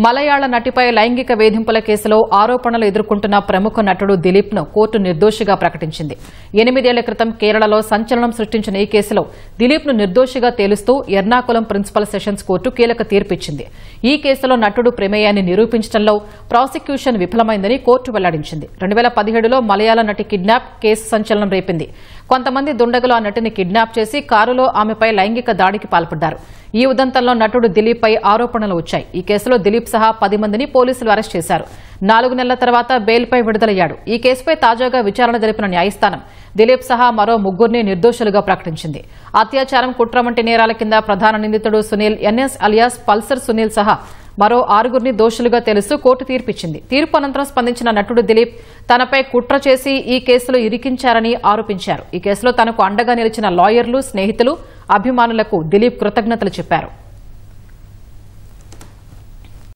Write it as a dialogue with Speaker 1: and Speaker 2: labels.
Speaker 1: మలయాళ నటిపై లైంగిక వేధింపుల కేసులో ఆరోపణలు ఎదుర్కొంటున్న ప్రముఖ నటుడు దిలీప్ ను కోర్టు నిర్దోషిగా ప్రకటించింది. 8 ఏళ్ల క్రితం కేరళలో సంచలనం సృష్టించిన ఈ కేసులో దిలీప్ ను నిర్దోషిగా తేలుస్తూ ఎర్నాకుళం ప్రిన్సిపల్ సెషన్స్ కోర్టు కీలక తీర్పిచ్చింది. ఈ కేసులో నటుడు ప్రమేయాన్ని నిరూపించడంలో ప్రాసిక్యూషన్ విఫలమైందని కోర్టు వెల్లడించింది. 2017లో మలయాళ నటి కిడ్నాప్ కేసు సంచలనం రేపింది. కొంతమంది దుండగులు ఆ నటిని కిడ్నాప్ చేసి కారులో ఆమెపై లైంగిక దాడికి పాల్పడ్డారు. ఈ ఉదంతంలో నటుడు దిలీప్ పై ఆరోపణలు వచ్చాయి. ఈ కేసులో దిలీప్ సహా 10 మందిని పోలీసులు అరెస్ట్ చేశారు. 4 నెలల తర్వాత బెయిల్పై విడుదలయ్యాడు. ఈ కేసుపై తాజాగా విచారణ జరిపిన న్యాయస్థానం దిలీప్ సహా మరో 3 నిర్దోషులుగా ప్రకటించింది. అత్యాచారం, కుట్ర వంటి నేరాల కింద ప్రధాన నిందితుడు Sunil NS alias Pulsar Sunil సహా మరో 6 దోషులుగా తెలుస్తూ కోర్టు తీర్పిచ్చింది. తీర్పు అనంతరం స్పందించిన నటుడు దిలీప్ తనపై కుట్ర చేసి ఈ కేసులో ఇరికించారని ఆరోపించారు. ఈ కేసులో తనకు అండగా నిలిచిన లాయర్లు, స్నేహితులు, అభిమానులకు దిలీప్ కృతజ్ఞతలు చెప్పారు.